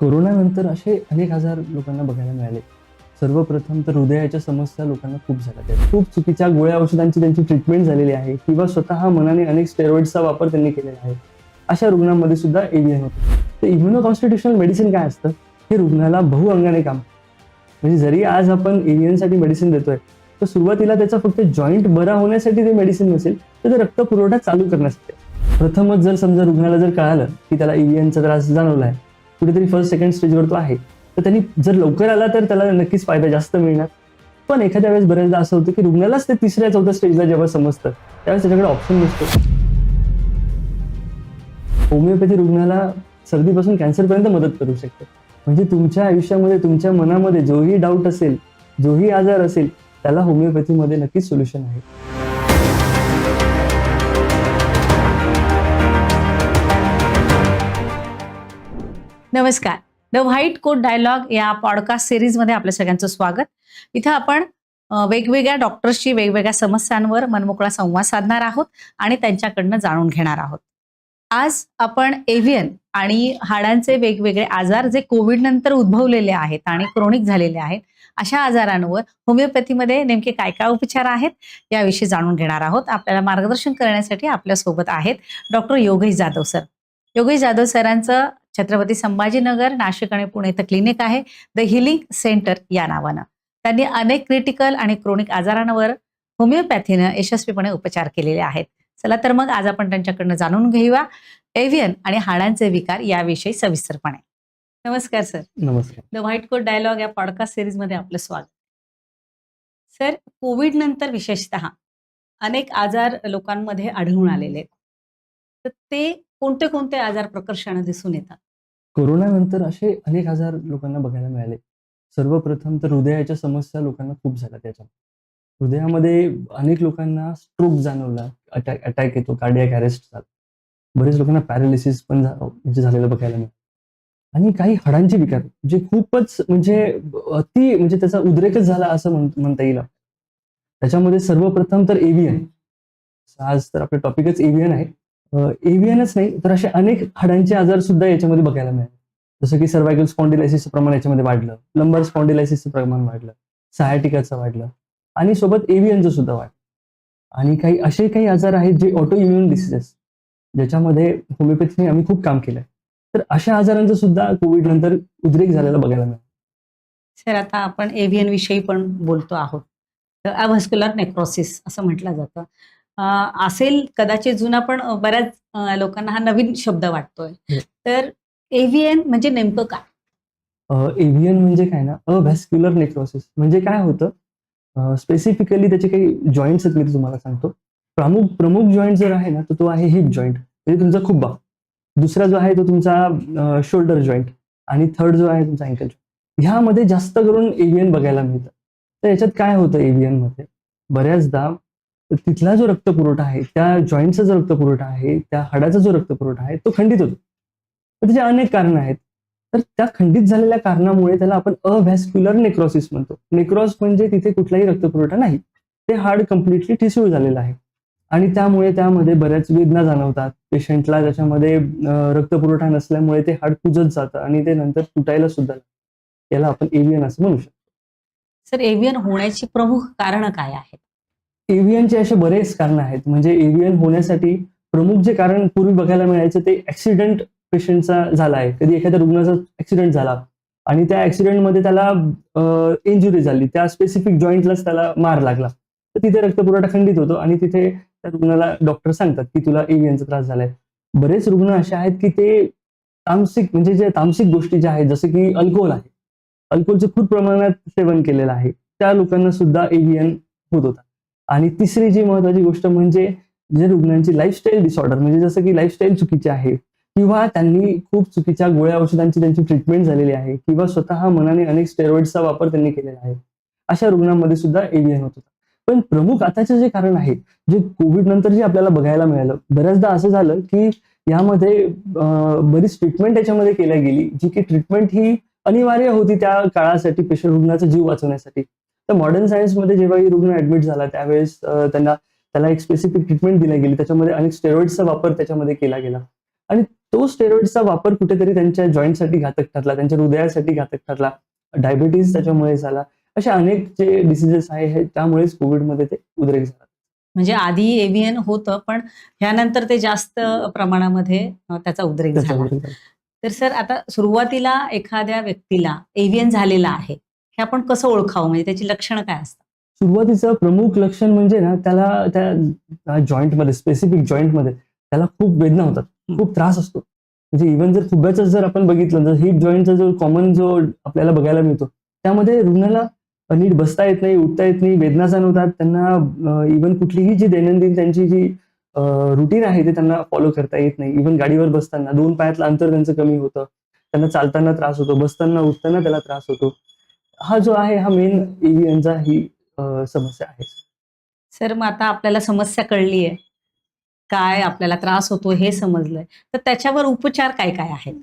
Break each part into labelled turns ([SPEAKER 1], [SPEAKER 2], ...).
[SPEAKER 1] कोरोनानंतर असे अनेक आजार लोकांना बघायला मिळाले. सर्वप्रथम तर हृदयाच्या समस्या लोकांना खूप झाल्या. खूप चुकीच्या गोळ्या औषधांची त्यांची ट्रीटमेंट झालेली आहे किंवा स्वतः मनाने अनेक स्टेरॉइड्सचा वापर त्यांनी केलेला आहे. अशा रुग्णांमध्ये सुद्धा एव्हीएन होतं. तर इम्युनोकॉन्स्टिट्यूशनल मेडिसिन काय असतं? हे रुग्णाला बहुअंगाने काम, म्हणजे जरी आज आपण एव्हीएनसाठी मेडिसिन देतोय, तर सुरुवातीला त्याचा फक्त जॉईंट बरा होण्यासाठी ते मेडिसिन नसेल, तर ते रक्त पुरवठा चालू करण्यासाठी. प्रथमच जर समजा रुग्णाला जर कळालं की त्याला एव्हीएनचा त्रास जाणवला आहे, कुठेतरी फर्स्ट सेकंड स्टेजवर तो आहे, तर त्यांनी जर लवकर आला तर त्याला नक्कीच फायदा जास्त मिळणार. पण एखाद्या वेळेस बऱ्याचदा असं होतं की रुग्णालाच ते तिसऱ्या चौथ्या स्टेजला जेव्हा समजतं, त्यावेळेस त्याच्याकडे ऑप्शन नसतो. होमिओपॅथी रुग्णाला सर्दीपासून कॅन्सरपर्यंत मदत करू शकते. म्हणजे तुमच्या आयुष्यामध्ये, तुमच्या मनामध्ये जोही डाऊट असेल, जोही आजार असेल, त्याला होमिओपॅथीमध्ये नक्कीच सोल्युशन आहे.
[SPEAKER 2] नमस्कार. द व्हाईट कोट डायलॉग या पॉडकास्ट सिरीजमध्ये आपल्या सगळ्यांचं स्वागत. इथं आपण वेगवेगळ्या डॉक्टर्सची वेगवेगळ्या समस्यांवर मनमोकळा संवाद साधणार आहोत आणि त्यांच्याकडनं जाणून घेणार आहोत. आज आपण एव्हीएन आणि हाडांचे वेगवेगळे आजार जे कोविड नंतर उद्भवलेले आहेत आणि क्रोनिक झालेले आहेत, अशा आजारांवर होमिओपॅथीमध्ये नेमके काय काय उपचार आहेत याविषयी जाणून घेणार आहोत. आपल्याला मार्गदर्शन करण्यासाठी आपल्या सोबत आहेत डॉक्टर योगेश जाधव सर. योगेश जाधव सरांचं छत्रपती संभाजीनगर, नाशिक आणि पुणे इथं क्लिनिक आहे, द हिलिंग सेंटर या नावानं. त्यांनी अनेक क्रिटिकल आणि क्रोनिक आजारांवर होमिओपॅथीनं यशस्वीपणे उपचार केलेले आहेत. चला तर मग आज आपण त्यांच्याकडनं जाणून घेऊया एव्हीएन आणि हाडांचे विकार याविषयी सविस्तरपणे. नमस्कार सर.
[SPEAKER 1] नमस्कार.
[SPEAKER 2] द व्हाईट कोट डायलॉग या पॉडकास्ट सिरीजमध्ये आपलं स्वागत. सर, कोविड नंतर विशेषतः अनेक आजार लोकांमध्ये आढळून आलेले आहेत. तर ते कोणते कोणते आजार प्रकर्षाने दिसून येतात?
[SPEAKER 1] कोरोनानंतर असे अनेक आजार लोकांना बघायला मिळाले. सर्वप्रथम तर हृदयाच्या समस्या लोकांना खूप झाल्या. त्याच्यात हृदयामध्ये अनेक लोकांना स्ट्रोक जाणवला, अटॅक येतो, कार्डियक अरेस्ट झालं. बरेच लोकांना पॅरालिसिस पण म्हणजे झालेलं बघायला मिळालं. आणि काही हाडांचे विकार जे खूपच म्हणजे अति म्हणजे त्याचा उद्रेकच झाला असं म्हणता येईल. त्याच्यामध्ये सर्वप्रथम तर एव्हीएन. आज तर आपलं टॉपिकच एव्हीएन आहे. एव्हीएनच नाही तर असे अनेक हाडांचे आजार सुद्धा याच्यामध्ये बघायला मिळाले. जसं की सर्व्हायकल स्पॉन्डिलायसिसचं प्रमाण याच्यामध्ये वाढलं, लंबर स्पॉन्डिलायसिसचं प्रमाण वाढलं, सायाटिकाचं वाढलं आणि सोबत एव्हीएनचं सुद्धा वाढलं. आणि काही असे काही आजार आहेत जे ऑटो इम्युन डिसीजेस, ज्याच्यामध्ये होमिओपॅथीने आम्ही खूप काम केलंय. तर अशा आजारांचा सुद्धा कोविड नंतर उद्रेक झालेला बघायला मिळाला.
[SPEAKER 2] सर, आता आपण एव्हीएन विषयी पण बोलतो आहोत. तर अव्हस्क्युलर नेक्रोसिस असं म्हटलं जातं. असेल कदाचित जुना, पण बऱ्याच लोकांना हा नवीन शब्द वाटतोय.
[SPEAKER 1] हो.
[SPEAKER 2] तर एव्हीएन म्हणजे नेमकं काय?
[SPEAKER 1] एव्हीएन म्हणजे काय ना, अव्हॅस्क्युलर नेक्रोसिस म्हणजे काय होतं, स्पेसिफिकली त्याचे काही जॉईंट्स आहेत, मी तुम्हाला सांगतो. प्रमुख प्रमुख जॉईंट जर आहे ना, तर तो आहे हिप जॉईंट, म्हणजे तुमचा खुब्बा. दुसरा जो आहे तो तुमचा शोल्डर जॉईंट आणि थर्ड जो आहे तुमचा अँकल जॉईंट. ह्यामध्ये जास्त करून एव्हीएन बघायला मिळतं. तर याच्यात काय होतं एव्हीएन मध्ये, बऱ्याचदा तिथला जो रक्तपुरवठा आहे, त्या जॉईंटचा जो रक्तपुरवठा आहे, त्या हाडाचा जो रक्तपुरवठा आहे, तो खंडित होतो. तर त्याची अनेक कारणं आहेत. तर त्या खंडित झालेल्या कारणामुळे त्याला आपण अव्हॅस्क्युलर नेक्रोसिस म्हणतो. नेक्रोस म्हणजे तिथे कुठलाही रक्तपुरवठा नाही, ते हाड कम्प्लिटली ठिसूळ झालेलं आहे आणि त्यामुळे त्यामध्ये बऱ्याच वेदना जाणवतात पेशंटला. त्याच्यामध्ये रक्तपुरवठा नसल्यामुळे ते हाड कुजत जातं आणि ते नंतर तुटायला सुद्धा लागतं. याला आपण एव्हीएन असं म्हणू शकतो.
[SPEAKER 2] सर, एव्हीएन होण्याची प्रमुख कारणं काय आहेत?
[SPEAKER 1] एव्हीएनचे असे बरेच कारण आहेत. म्हणजे एव्हीएन होण्यासाठी प्रमुख जे कारण पूर्वी बघायला मिळायचं ते ऍक्सिडेंट पेशंटचा झाला आहे. कधी एखाद्या रुग्णाचा ऍक्सिडेंट झाला आणि त्या ऍक्सिडेंटमध्ये त्याला इंजुरी झाली, त्या स्पेसिफिक जॉईंटलाच त्याला मार लागला, तर तिथे रक्तपुरवठा खंडित होतो आणि तिथे त्या रुग्णाला डॉक्टर सांगतात की तुला एव्हीएनचा त्रास झालाय. बरेच रुग्ण असे आहेत की ते तामसिक, म्हणजे जे तामसिक गोष्टी ज्या आहेत, जसं की अल्कोहोल आहे, अल्कोहोलचं खूप प्रमाणात सेवन केलेलं आहे, त्या लोकांना सुद्धा एव्हीएन होत होता. आणि तिसरी जी महत्वाची गोष्ट म्हणजे जे रुग्णांची लाईफस्टाईल डिसऑर्डर, म्हणजे जसं की लाईफस्टाईल चुकीची आहे किंवा त्यांनी खूप चुकीच्या गोळ्या औषधांची त्यांची ट्रीटमेंट झालेली आहे किंवा स्वतः मनाने अनेक स्टेरॉइड्सचा वापर त्यांनी केलेला आहे, अशा रुग्णांमध्ये सुद्धा एव्हीएन होत होता. पण प्रमुख आताचे जे कारण आहे, जे कोविड नंतर जे आपल्याला बघायला मिळालं, बऱ्याचदा असं झालं की यामध्ये बरीच ट्रीटमेंट याच्यामध्ये केल्या गेली, जी की ट्रीटमेंट ही अनिवार्य होती त्या काळासाठी, पेशंट रुग्णाचा जीव वाचवण्यासाठी. तर मॉडर्न सायन्समध्ये जेव्हा ही रुग्ण ऍडमिट झाला त्यावेळेस त्याला एक स्पेसिफिक ट्रीटमेंट दिली गेली. त्याच्यामध्ये अनेक स्टेरॉइड्सचा वापर त्याच्यामध्ये केला गेला आणि तो स्टेरॉइडचा वापर कुठेतरी त्यांच्या जॉईंटसाठी घातक ठरला, त्यांच्या हृदयासाठी घातक ठरला, डायबिटीज त्याच्यामुळे झाला. अशा अनेक जे डिसिजेस आहे त्यामुळेच कोविडमध्ये ते उद्रेक झाला.
[SPEAKER 2] म्हणजे आधी एव्हियन होतं, पण ह्यानंतर ते जास्त प्रमाणामध्ये त्याचा उद्रेक
[SPEAKER 1] त्याचा
[SPEAKER 2] झाला.
[SPEAKER 1] उद्रेक झाला.
[SPEAKER 2] तर सर, आता सुरुवातीला एखाद्या व्यक्तीला एव्हियन झालेला आहे, हे आपण कसं ओळखावं? म्हणजे त्याची लक्षणं काय असतात?
[SPEAKER 1] सुरुवातीचं प्रमुख लक्षण म्हणजे ना, त्याला त्या जॉईंटमध्ये, स्पेसिफिक जॉईंटमध्ये त्याला खूप वेदना होतात, खूप त्रास असतो. म्हणजे इव्हन जर खुब्याचं जर आपण बघितलं, जर हिप जॉईंटचा जो कॉमन जो आपल्याला बघायला मिळतो, त्यामध्ये रुग्णाला नीट बसता येत नाही, उठता येत नाही, वेदना जाणवतात. त्यांना इव्हन कुठलीही जी दैनंदिन त्यांची जी रुटीन आहे ते त्यांना फॉलो करता येत नाही. इव्हन गाडीवर बसताना 2 पायातलं अंतर त्यांचं कमी होतं. त्यांना चालताना त्रास होतो, बसताना, उठताना त्याला त्रास होतो. हा जो आहे हा मेन एव्हियनचा ही समस्या आहे.
[SPEAKER 2] सर, मग आता आपल्याला समस्या कळली आहे, काय आपल्याला त्रास होतो हे समजलंय, तर त्याच्यावर उपचार काय काय आहेत?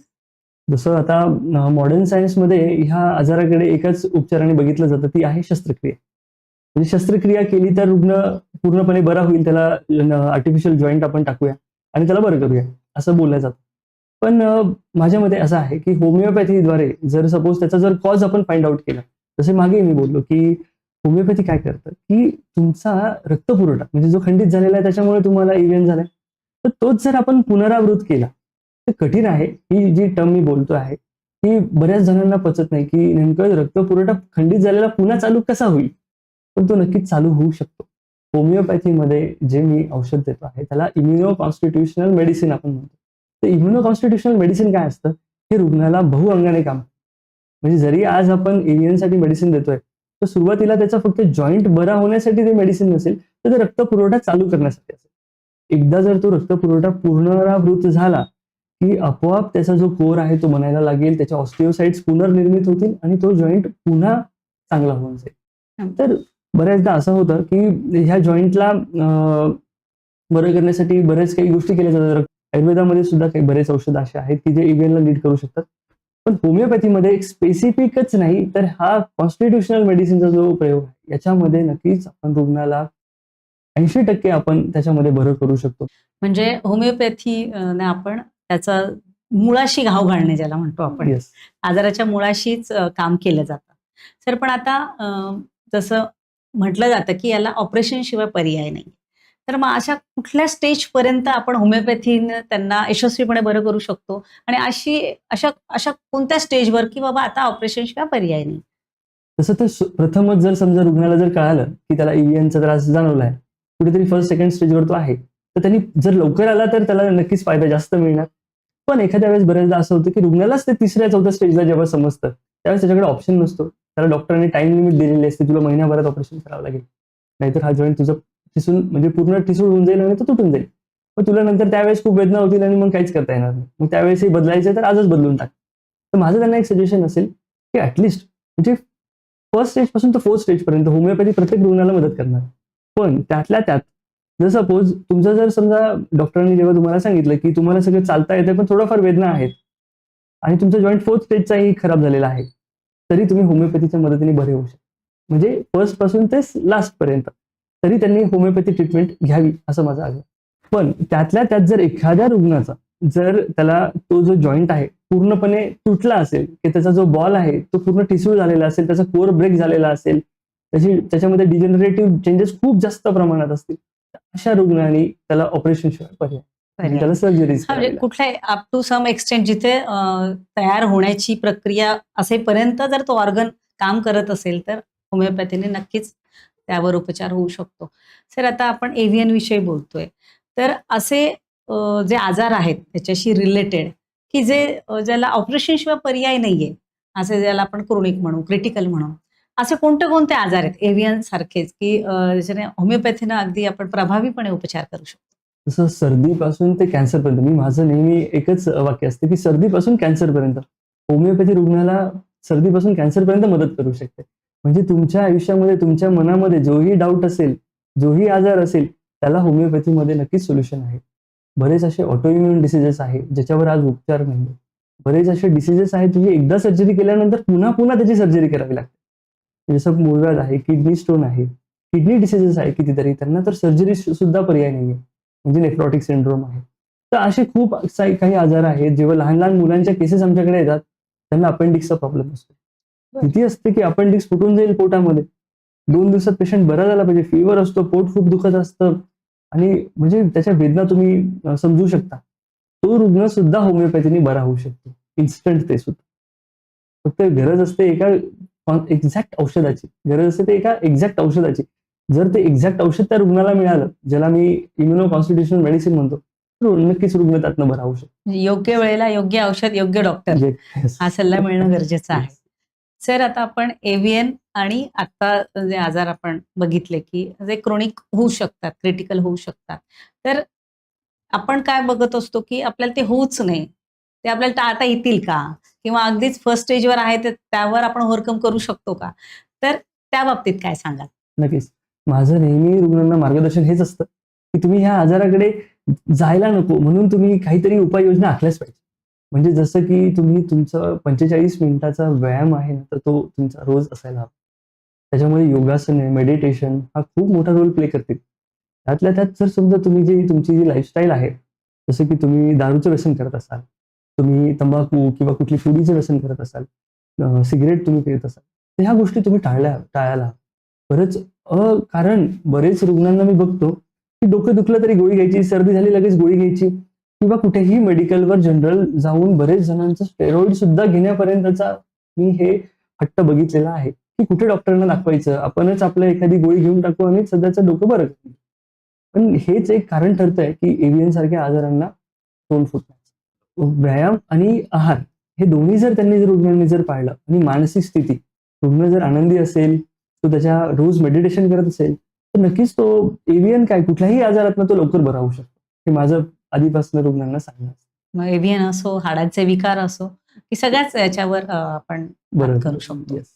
[SPEAKER 1] जसं आता मॉडर्न सायन्समध्ये ह्या आजाराकडे एकाच उपचाराने बघितलं जातं, ती आहे शस्त्रक्रिया. म्हणजे शस्त्रक्रिया केली तर रुग्ण पूर्णपणे बरा होईल, त्याला आर्टिफिशियल जॉईंट आपण टाकूया आणि त्याला बरं करूया, असं बोललं जातं. पण माझ्या मते असं आहे की होमिओपॅथीद्वारे जर सपोज त्याचा जर कॉज आपण फाइंड आउट केला, जसे मागे मी बोललो की होमिओपॅथी काय करतं की तुमचा रक्तपुरवठा म्हणजे जो खंडित झालेला आहे त्याच्यामुळे तुम्हाला इव्हेंट झालाय, तर तोच जर आपण पुनरावृत्त केला तर कठीण आहे. ही जी टर्म मी बोलतो आहे ही बऱ्याच जणांना पचत नाही की नेमकं रक्तपुरवठा खंडित झालेला पुन्हा चालू कसा होईल, पण तो नक्कीच चालू होऊ शकतो. होमिओपॅथीमध्ये जे मी औषध देतो आहे त्याला इम्युनो कॉन्स्टिट्युशनल मेडिसिन आपण म्हणतो. तर इम्युनो कॉन्स्टिट्युशनल मेडिसिन काय असतं, हे रुग्णाला बहुअंगाने काम. म्हणजे जरी आज आपण एव्हियनसाठी मेडिसिन देतोय, तर सुरुवातीला त्याचा फक्त जॉईंट बरा होण्यासाठी ते मेडिसिन नसेल, तर ते रक्तपुरवठा चालू करण्यासाठी असेल. एकदा जर तो रक्तपुरवठा पुनरावृत्त झाला, की आपोआप त्याचा जो कोर आहे तो बनायला लागेल, त्याच्या ऑस्टिओसाइट्स पुनर्निर्मित होतील आणि तो जॉईंट पुन्हा चांगला होऊन जाईल. तर बऱ्याचदा असं होतं, की ह्या जॉईंटला बरं करण्यासाठी बऱ्याच काही गोष्टी केल्या जातात. आयुर्वेदामध्ये सुद्धा काही बरेच औषध असे आहेत, की जे इव्हेनला नीट करू शकतात. पण होमिओपॅथीमध्ये एक स्पेसिफिकच नाही, तर हा कॉन्स्टिट्युशनल मेडिसिनचा जो प्रयोग आहे, याच्यामध्ये नक्कीच आपण रुग्णाला 80% आपण त्याच्यामध्ये बरं करू शकतो.
[SPEAKER 2] म्हणजे होमिओपॅथी ने आपण त्याचा मुळाशी घाव घालणे ज्याला म्हणतो आपण,
[SPEAKER 1] येस.
[SPEAKER 2] आजाराच्या मुळाशीच काम केलं जातं. सर, पण आता जसं म्हटलं जातं की याला ऑपरेशन शिवाय पर्याय नाही. तर मग अशा कुठल्या स्टेज पर्यंत आपण होमिओपॅथीने त्यांना यशस्वीपणे बरं करू शकतो? आणि अशा अशा कोणत्या स्टेजवर की बाबा आता ऑपरेशन शिवाय पर्याय नाही?
[SPEAKER 1] तसं तर प्रथमच जर समजा रुग्णाला जर कळालं, की त्याला EVNचा त्रास जाणवलाय, कुठेतरी फर्स्ट सेकंड स्टेजवर तो आहे, तर त्यांनी जर लवकर आला तर त्याला नक्कीच फायदा जास्त मिळणार. पण एखाद्या वेळेस बऱ्याचदा असं होतं, की रुग्णालाच ते 3ऱ्या-4थ्या स्टेजला जेव्हा समजतं, त्यावेळेस त्याच्याकडे ऑप्शन नसतो. त्याला डॉक्टरांनी टाईम लिमिट दिलेली असते, तुला महिनाभरात ऑपरेशन करावं लागेल. नाहीतर हा जॉईंट तुझा ठिसून म्हणजे पूर्ण ठिसूळ होऊन जाईल आणि तो तुटून जाईल. मग तुला नंतर त्यावेळेस खूप वेदना होतील आणि मग काहीच करता येणार नाही. मग त्यावेळेस हे बदलायचं तर आजच बदलून टाक. तर माझं त्यांना एक सजेशन असेल, की ॲटलीस्ट म्हणजे फर्स्ट स्टेज पासून तर 4th स्टेजपर्यंत होमिओपॅथी प्रत्येक रुग्णाला मदत करणार. पण त्यातल्या त्यात जर सपोज तुमचं जर समजा डॉक्टरांनी जेव्हा तुम्हाला सांगितलं, की तुम्हाला सगळं चालता येतंय पण थोडाफार वेदना आहेत आणि तुमचा जॉईंट 4th स्टेजचाही खराब झालेला आहे, तरी तुम्ही होमिओपॅथीच्या मदतीने बरे होऊ शकता. म्हणजे फर्स्ट पासून ते लास्ट पर्यंत तरी त्यांनी होमिओपॅथी ट्रीटमेंट घ्यावी असं माझं आग्रह. पण त्यातल्या त्यात जर एखाद्या रुग्णाचा जर त्याला तो जो जॉईंट आहे पूर्णपणे तुटला असेल, की त्याचा जो बॉल आहे तो पूर्ण ठिसूळ झालेला असेल, त्याचा कोर ब्रेक झालेला असेल, त्याच्यामध्ये डिजेनरेटिव्ह चेंजेस खूप जास्त प्रमाणात असतील, तर अशा रुग्णांनी त्याला ऑपरेशन शिवाय पर्याय म्हणजे त्याला सर्जरीज
[SPEAKER 2] म्हणजे कुठल्या अप टू सम एक्सटेंट जिथे तयार होण्याची प्रक्रिया असेपर्यंत जर तो ऑर्गन काम करत असेल तर होमिओपॅथीने नक्कीच त्यावर उपचार होऊ शकतो. सर, आता आपण एव्हियन विषयी बोलतोय, तर असे जे आजार आहेत त्याच्याशी रिलेटेड की जे ज्याला ऑपरेशन शिवाय पर्याय नाहीये, असे ज्याला आपण क्रोनिक म्हणू, क्रिटिकल म्हणू, असे कोणते कोणते आजार आहेत एव्हियन सारखेच की ज्याने होमिओपॅथीनं अगदी आपण प्रभावीपणे उपचार करू शकतो?
[SPEAKER 1] जसं सर्दीपासून ते कॅन्सरपर्यंत, मी माझं नेहमी एकच वाक्य असते की सर्दीपासून कॅन्सरपर्यंत होमिओपॅथी रुग्णाला सर्दीपासून कॅन्सरपर्यंत मदत करू शकते. म्हणजे तुमच्या आयुष्यामध्ये तुमच्या मनामध्ये जोही डाऊट असेल, जोही आजार असेल, त्याला होमिओपॅथीमध्ये नक्कीच सोल्युशन आहे. बरेच असे ऑटोइम्युन डिसीजेस आहेत ज्याच्यावर आज उपचार नाही. बरेच असे डिसीजेस आहेत जे एकदा सर्जरी केल्यानंतर पुन्हा पुन्हा त्याची सर्जरी करावी लागते. जसं मूळव्याध आहे, किडनी स्टोन आहे, किडनी डिसीजेस आहे कितीतरी, त्यांना तर सर्जरी सुद्धा पर्याय नाहीये. म्हणजे नेफ्रॉटिक सिंड्रोम आहे. तर असे खूप काही आजार आहेत. जेव्हा लहान लहान मुलांच्या केसेस आमच्याकडे येतात, त्यांना अपेंडिक्सचा प्रॉब्लेम असतो. भीती असते की अपेंडिक्स फुटून जाईल पोटामध्ये. 2 दिवसात पेशंट बरा झाला पाहिजे. फीवर असतो, पोट खूप दुखत असतं आणि म्हणजे त्याच्या वेदना तुम्ही समजू शकता. तो रुग्ण सुद्धा होमिओपॅथीने बरा होऊ शकतो. इन्स्टंट ते सुद्धा. फक्त गरज असते एका एक्झॅक्ट औषधाची. गरज असते ते एका एक्झॅक्ट औषधाची. जर ते एक्झॅक्ट औषध त्या रुग्णाला मिळालं, ज्याला मी इम्युनो कॉन्स्टिट्युशनल मेडिसिन म्हणतो, तर नक्कीच रुग्ण त्यातनं बरा होऊ शकतो.
[SPEAKER 2] म्हणजे योग्य वेळेला योग्य औषध, योग्य डॉक्टर
[SPEAKER 1] Yes.
[SPEAKER 2] हा सल्ला मिळणं गरजेचं आहे.
[SPEAKER 1] Yes.
[SPEAKER 2] सर, आता आपण एव्हीएन आणि आता जे आजार आपण बघितले, की जे क्रोनिक होऊ शकतात, क्रिटिकल होऊ शकतात. तर आपण काय बघत असतो, की आपल्याला ते होऊच नये. ते आपल्याला टाळता येतील का? किंवा अगदीच फर्स्ट स्टेजवर आहे तर त्यावर आपण ओव्हरकम करू शकतो का? तर त्या बाबतीत काय सांगाल?
[SPEAKER 1] नक्कीच. माझं नेहमी रुग्णांना मार्गदर्शन हेच असतं, की तुम्ही ह्या आजाराकडे जायला नको म्हणून तुम्ही काहीतरी उपाययोजना आखल्याच पाहिजे. म्हणजे जसं की तुम्ही तुमचं 45 मिनिटाचा व्यायाम आहे ना, तर तो तुमचा रोज असायला हवा. त्याच्यामध्ये योगासने, मेडिटेशन हा खूप मोठा रोल प्ले करतील. त्यातल्या त्यात जर समजा तुम्ही तुमची जी लाईफस्टाईल आहे, जसं की तुम्ही दारूचं व्यसन करत असाल, तुम्ही तंबाखू किंवा कुठली पुडीचं व्यसन करत असाल, सिगारेट तुम्ही पित असाल, तर ह्या गोष्टी तुम्ही टाळायला हव्या. बरंच कारण बरेच रुग्णांना मी बघतो, की डोकं दुखलं तरी गोळी घ्यायची, सर्दी झाली लगेच गोळी घ्यायची किंवा कुठेही मेडिकलवर जनरल जाऊन बरेच जणांचं स्टेरॉइड सुद्धा घेण्यापर्यंतचा मी हे हट्ट बघितलेला आहे, की कुठे डॉक्टरांना दाखवायचं, आपणच आपलं एखादी गोळी घेऊन टाकू आणि सध्याचं डोकं बरं करू. पण हेच एक कारण ठरतंय, की एव्हीएन सारख्या आजारांना तोंड फुटण्याचं. व्यायाम आणि आहार हे दोन्ही जर रुग्णांनी पाळलं आणि मानसिक स्थिती, रुग्ण जर आनंदी असेल, तो त्याच्या रोज मेडिटेशन करत असेल, तर नक्कीच तो एव्हीएन काय कुठल्याही आजारातनं तो लवकर बरा होऊ शकतो. हे माझं आधीपासून रुग्णांना सांगणं असतं.
[SPEAKER 2] मग एव्हीएन असो, हाडांचे विकार असो, की सगळ्याच याच्यावर आपण मात करू शकतो.
[SPEAKER 1] येस.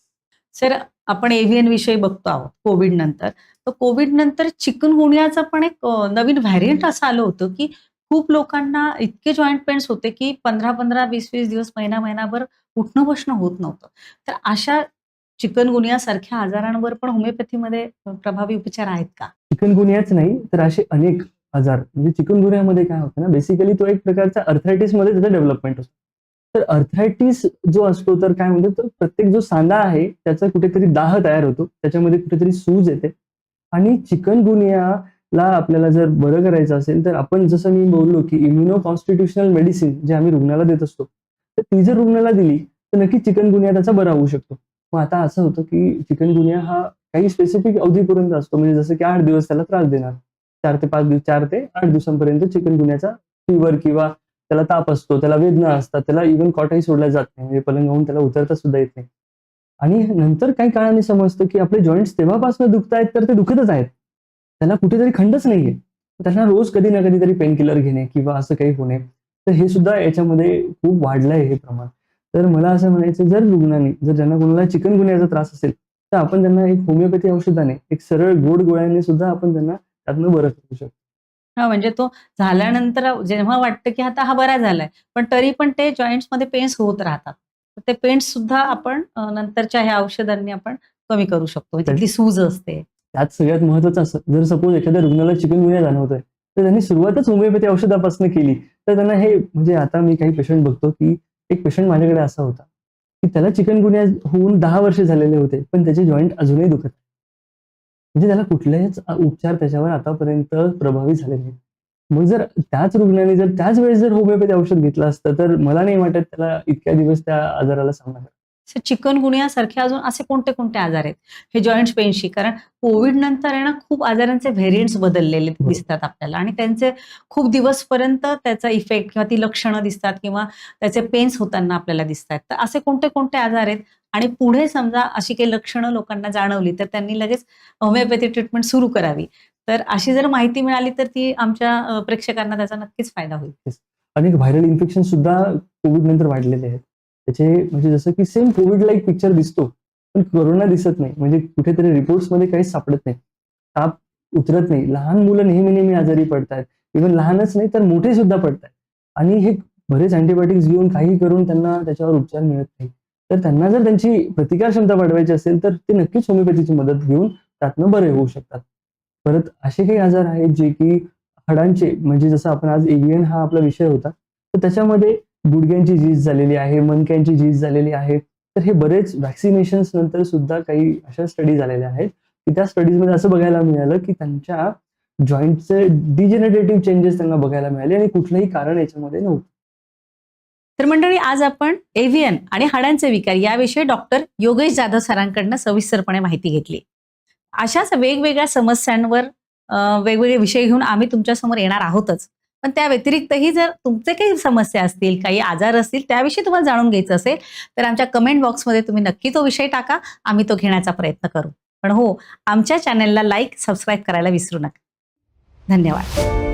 [SPEAKER 2] सर, आपण एव्हीएन विषयी बघतो आहोत कोविड नंतर. तर कोविड नंतर चिकनगुनियाचं पण एक नवीन व्हॅरियंट असं आलं होतं, की खूप लोकांना इतके जॉइंट पेन्स होते, की 15-15, 20-20 दिवस, महिना-महिनाभर उठणं-बसणं होत नव्हतं. तर अशा चिकनगुनियासारख्या आजारांवर पण होमिओपॅथीमध्ये प्रभावी उपचार आहेत का?
[SPEAKER 1] चिकनगुनियाच नाही, तर असे अनेक आजार म्हणजे चिकनगुनियामध्ये काय होतं ना, बेसिकली तो एक प्रकारचा अर्थरायटिसमध्ये त्याचं डेव्हलपमेंट असतो. तर अर्थरायटिस जो असतो तर काय म्हणतो, तर प्रत्येक जो सांधा आहे त्याचा कुठेतरी दाह तयार होतो. त्याच्यामध्ये कुठेतरी सूज येते आणि चिकनगुनियाला आपल्याला जर बरं करायचं असेल, तर आपण जसं मी बोललो, की इम्युनो कॉन्स्टिट्युशनल मेडिसिन जे आम्ही रुग्णाला देत असतो, तर ती जर रुग्णाला दिली, तर नक्कीच चिकनगुनिया त्याचा बरा होऊ शकतो. मग आता असं होतं, की चिकनगुनिया हा काही स्पेसिफिक अवधीपर्यंत असतो. म्हणजे जसं की 8 दिवस त्याला त्रास देणार. 4 ते 5 दिवस 4 ते 8 दिवसांपर्यंत चिकनगुन्याचा फीव्हर किंवा त्याला ताप असतो, त्याला वेदना असतात, त्याला इव्हन कॉटही सोडला जात नाही. म्हणजे पलंगावरून त्याला उतरता सुद्धा येत नाही. आणि नंतर काही काळाने समजतं, की आपले जॉइंट्स तेव्हापासून दुखतायत, तर ते दुखतच आहेत. त्याला कुठेतरी खंडच नाहीये. त्यांना रोज कधी ना कधीतरी पेन किलर घेणे किंवा असं काही होणे. तर हे सुद्धा याच्यामध्ये खूप वाढलंय हे प्रमाण. तर मला असं म्हणायचं, जर ज्यांना कोणाला चिकनगुन्याचा त्रास असेल, तर आपण त्यांना एक होमिओपॅथी औषधाने, एक सरळ गोड गोळ्याने सुद्धा आपण त्यांना त्यातनं बरं करू शकतो.
[SPEAKER 2] हां, म्हणजे तो झाल्यानंतर जेव्हा वाटतं, की आता हा बरा झालाय, पण तरी पण ते जॉइंट्समध्ये पेन्स होत राहतात. तर ते पेन्स सुद्धा आपण नंतरच्या ह्या औषधांनी आपण कमी करू शकतो.
[SPEAKER 1] तर
[SPEAKER 2] तिथली सूज असते.
[SPEAKER 1] त्यात सगळ्यात महत्त्वाचं असं, जर सपोज एखाद्या रुग्णाला चिकनगुन्या जाणवतोय, तर त्यांनी सुरुवातच होमिओपॅथी औषधापासून केली, तर त्यांना हे म्हणजे आता मी काही पेशंट बघतो, की एक पेशंट माझ्याकडे असा होता, की त्याला चिकनगुन्या होऊन 10 वर्ष झालेले होते, पण त्याचे जॉइंट अजूनही दुखत. म्हणजे त्याला कुठलेच उपचार त्याच्यावर आतापर्यंत प्रभावी झाले नाहीत. मग जर त्याच रुग्णाने त्याच वेळेस होमिओपॅथी औषध घेतलं असतं, तर मला नाही वाटत त्याला इतक्या दिवस त्या आजाराला सामना करावा.
[SPEAKER 2] चिकनगुनिया सारखे अजून असे कोणते-कोणते आजार आहेत, हे जॉइंट्स पेनशी? कारण कोविड नंतर आहे ना, खूप आजारांचे व्हेरियंट्स बदललेले
[SPEAKER 1] बरोबर.
[SPEAKER 2] दिसतात आपल्याला आणि त्यांचे खूप दिवसपर्यंत त्याचा इफेक्ट किंवा ती लक्षणं दिसतात किंवा त्याचे पेन्स होताना आपल्याला दिसतात. तर असे कोणते-कोणते आजार आहेत आणि पुढे समजा अशी काही लक्षणं लोकांना जाणवली, तर त्यांनी लगेच होमिओपॅथी ट्रीटमेंट सुरू करावी. तर अशी जर माहिती मिळाली, तर ती आमच्या प्रेक्षकांना त्याचा नक्कीच फायदा होईल.
[SPEAKER 1] येस. अनेक व्हायरल इन्फेक्शन सुद्धा कोविड नंतर वाढलेले आहेत. त्याचे म्हणजे जसं की सेम कोविड लाइक पिक्चर दिसतो, पण कोरोना दिसत नाही. म्हणजे कुठेतरी रिपोर्ट्समध्ये काहीच सापडत नाही. ताप उतरत नाही. लहान मुलं नेहमी आजारी पडतायत. इव्हन लहानच नाही तर मोठे सुद्धा पडतायत. आणि हे बरेच अँटिबायोटिक्स घेऊन काही करून त्यांना त्याच्यावर उपचार मिळत नाही. तर त्यांना जर त्यांची प्रतिकार क्षमता वाढवायची असेल, तर ते नक्कीच होमिओपॅथीची मदत घेऊन त्यातनं बरे होऊ शकतात. परत असे काही आजार आहेत जे की हाडांचे म्हणजे जसं आपण आज एव्हियन हा आपला विषय होता, तर त्याच्यामध्ये गुडघ्यांची झीज झालेली आहे, मणक्यांची झीज झालेली आहे. तर हे बरेच व्हॅक्सिनेशन्स नंतर सुद्धा काही अशा स्टडी झालेल्या आहेत की त्या स्टडीजमध्ये असं बघायला मिळालं की त्यांच्या जॉईंटचे डिजेनरेटिव्ह चेंजेस त्यांना बघायला मिळाले आणि कुठलंही कारण याच्यामध्ये नव्हतं.
[SPEAKER 2] तर मंडळी, आज आपण एव्हियन आणि हाडांचे विकार याविषयी डॉक्टर योगेश जाधव सरांकडनं सविस्तरपणे माहिती घेतली. अशाच वेगवेगळ्या समस्यांवर वेगवेगळे विषय घेऊन आम्ही तुमच्यासमोर येणार आहोतच. पण त्या व्यतिरिक्तही जर तुमचे काही समस्या असतील, काही आजार असतील, त्याविषयी तुम्हाला जाणून घ्यायचं असेल तर आमच्या कमेंट बॉक्समध्ये तुम्ही नक्की तो विषय टाका. आम्ही तो घेण्याचा प्रयत्न करू. पण हो, आमच्या चॅनलला लाईक, सबस्क्राईब करायला विसरू नका. धन्यवाद.